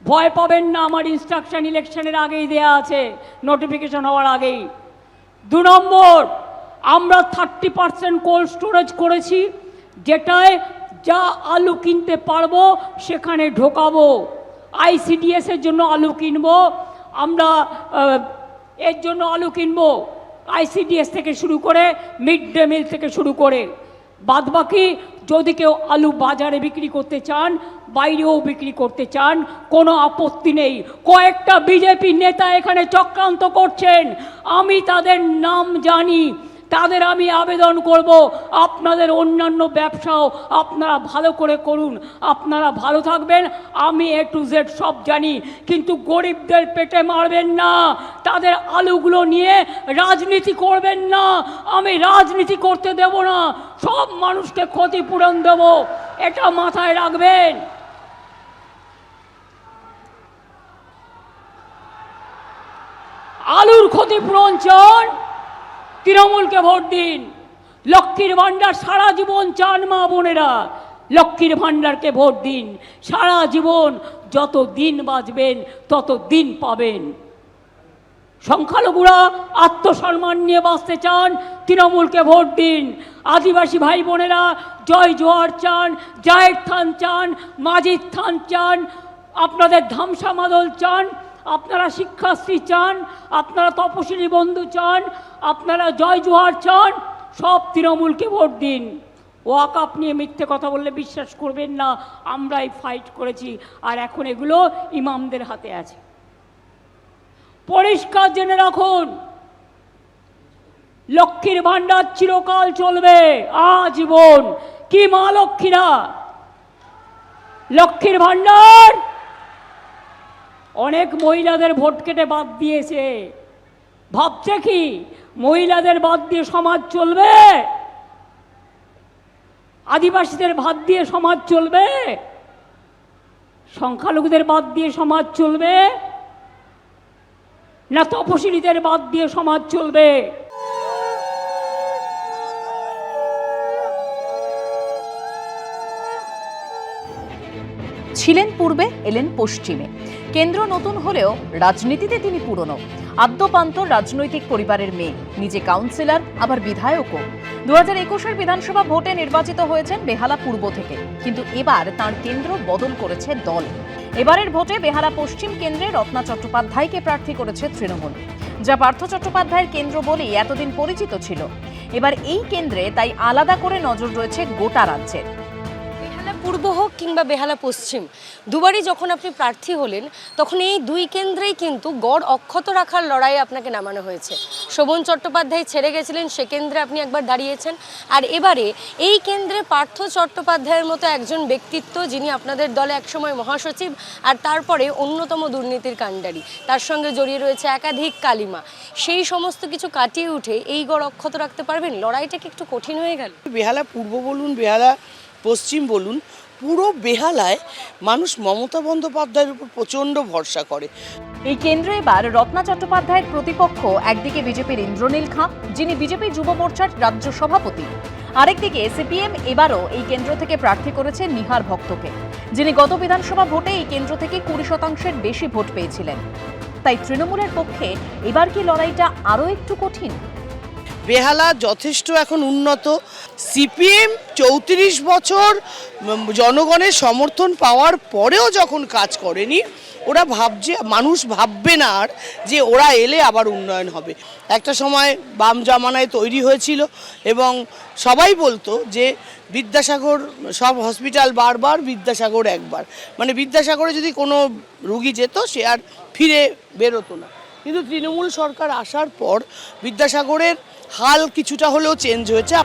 ভয় পাবেন না, আমার ইনস্ট্রাকশন ইলেকশনের আগেই দেয়া আছে, নোটিফিকেশন হওয়ার আগেই। 2 নম্বর, আমরা 30% কোল্ড স্টোরেজ করেছি, যেটায় যা আলু কিনতে পারবো সেখানে ঢোকাবো। ICDS এর জন্য আলু কিনবো আমরা, এর জন্য আলু কিনবো ICDS থেকে শুরু করে, মিড ডে মিল থেকে শুরু করে। বাদবাকি যদি কেউ আলু বাজারে বিক্রি করতে চান, বাইরেও বিক্রি করতে চান, কোনো আপত্তি নেই। কয়েকটা বিজেপি নেতা এখানে চক্রান্ত করছেন, আমি তাদের নাম জানি। তাদের আমি আবেদন করব, আপনাদের অন্যান্য ব্যবসাও আপনারা ভালো করে করুন, আপনারা ভালো থাকবেন। আমি A to Z সব জানি, কিন্তু গরিবদের পেটে মারবেন না, তাদের আলুগুলো নিয়ে রাজনীতি করবেন না। আমি রাজনীতি করতে দেব না, সব মানুষকে ক্ষতিপূরণ দেব, এটা মাথায় রাখবেন। আলুর ক্ষতিপূরণ চান, তৃণমূলকে ভোট দিন। লক্ষ্মীর ভাণ্ডার সারা জীবন চান মা বোনেরা, লক্ষ্মীর ভাণ্ডারকে ভোট দিন। সারা জীবন যত দিন বাঁচবেন তত দিন পাবেন। সংখ্যালঘুরা আত্মসম্মান নিয়ে বাঁচতে চান, তৃণমূলকে ভোট দিন। আদিবাসী ভাই বোনেরা জয় জোহার চান, জায়ের থান চান, মাজিদ থান চান, আপনাদের ধামসা মাদল চান, আপনারা শিক্ষাশ্রী চান, আপনারা তপশিলি বন্ধু চান, আপনারা জয় জোহার চান, সব তৃণমূলকে ভোট দিন। ওয়াকআপ নিয়ে মিথ্যে কথা বললে বিশ্বাস করবেন না, আমরাই ফাইট করেছি, আর এখন এগুলো ইমামদের হাতে আছে। পরিষ্কার জেনে রাখুন, লক্ষ্মীর ভাণ্ডার চিরকাল চলবে, আজীবন। কি মা লক্ষ্মীরা, লক্ষ্মীর ভাণ্ডার অনেক মহিলাদের ভোট কেটে বাদ দিয়েছে। ভাবছে কি মহিলাদের বাদ দিয়ে সমাজ চলবে? আদিবাসীদের বাদ দিয়ে সমাজ চলবে? সংখ্যালঘুদের বাদ দিয়ে সমাজ চলবে? না তপশিলীদের বাদ দিয়ে সমাজ চলবে? ছিলেন পূর্বে, এলেন পশ্চিমে। কেন্দ্র নতুন হলেও রাজনীতিতে তিনি পুরনো। আদ্যপান্ত রাজনৈতিক পরিবারের মেয়ে, নিজে কাউন্সিলর আবার বিধায়কও। 2021-এর বিধানসভা ভোটে নির্বাচিত হয়েছেন বেহালা পূর্ব থেকে, কিন্তু এবার তার কেন্দ্র বদল করেছে দল। এবারের ভোটে বেহালা পশ্চিম কেন্দ্রে রত্না চট্টোপাধ্যায়কে প্রার্থী করেছে তৃণমূল, যা পার্থ চট্টোপাধ্যায়ের কেন্দ্র বলেই এতদিন পরিচিত ছিল। এবার এই কেন্দ্রে তাই আলাদা করে নজর রয়েছে গোটা রাজ্যের। পূর্ব হোক কিংবা বেহালা পশ্চিম, দুবারই যখন আপনি প্রার্থী হলেন তখন এই দুই কেন্দ্রেই কিন্তু গড় অক্ষত রাখার লড়াইয়ে আপনাকে নামানো হয়েছে। শোভন চট্টোপাধ্যায় ছেড়ে গেছিলেন, সে কেন্দ্রে আপনি একবার দাঁড়িয়েছেন, আর এবারে এই কেন্দ্রে পার্থ চট্টোপাধ্যায়ের মতো একজন ব্যক্তিত্ব, যিনি আপনাদের দলে একসময় মহাসচিব আর তারপরে অন্যতম দুর্নীতির কাণ্ডারি, তার সঙ্গে জড়িয়ে রয়েছে একাধিক কালিমা, সেই সমস্ত কিছু কাটিয়ে উঠে এই গড় অক্ষত রাখতে পারবেন? লড়াইটা কি একটু কঠিন হয়ে গেল? বেহালা পূর্ব বলুন, বেহালা পশ্চিম বলুন, পুরো বেহালায় মানুষ মমতা বন্দ্যোপাধ্যায়ের উপর প্রচণ্ড ভরসা করে। এই কেন্দ্রে এবার রত্না চট্টোপাধ্যায়ের প্রতিপক্ষ একদিকে বিজেপির ইন্দ্রনীল খাঁ, যিনি বিজেপি যুব মোর্চার রাজ্য সভাপতি, আরেকদিকে সিপিএম এবারও এই কেন্দ্র থেকে প্রার্থী করেছে নিহার ভক্তকে, যিনি গত বিধানসভা ভোটে এই কেন্দ্র থেকে 20%-এর বেশি ভোট পেয়েছিলেন। তাই তৃণমূলের পক্ষে এবার কি লড়াইটা আরও একটু কঠিন? বেহালা যথেষ্ট এখন উন্নত। সিপিএম 34 বছর জনগণের সমর্থন পাওয়ার পরেও যখন কাজ করেনি, ওরা ভাবছে, মানুষ ভাববে না আর যে ওরা এলে আবার উন্নয়ন হবে। একটা সময় বাম জামানায় তৈরি হয়েছিল এবং সবাই বলতো যে বিদ্যাসাগর সব হসপিটাল বারবার, বিদ্যাসাগর একবার, মানে বিদ্যাসাগরে যদি কোনো রুগী যেত সে আর ফিরে বেরোতো না। কিন্তু তৃণমূল সরকার আসার পর বিদ্যাসাগরের হাল কিছুটা হলেও চেঞ্জ হয়েছে।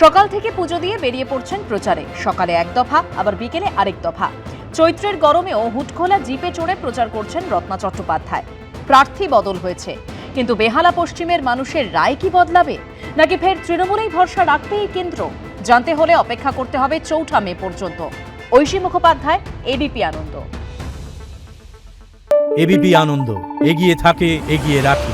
সকাল থেকে পুজো দিয়ে বেরিয়ে পড়ছেন প্রচারে, সকালে এক দফা আবার বিকেলে আরেক দফা। চৈত্রের গরমেও হুটখোলা জিপে চড়ে প্রচার করছেন রত্না চট্টোপাধ্যায়। প্রার্থী বদল হয়েছে, কিন্তু বেহালা পশ্চিমের মানুষের রায় কি বদলাবে, নাকি ফের তৃণমূলেই ভরসা রাখবে এই কেন্দ্র? জানতে হলে অপেক্ষা করতে হবে 4 মে পর্যন্ত। ঐশী মুখোপাধ্যায়, এবিপি আনন্দ। এবিপি আনন্দ, এগিয়ে থাকে, এগিয়ে রাখে।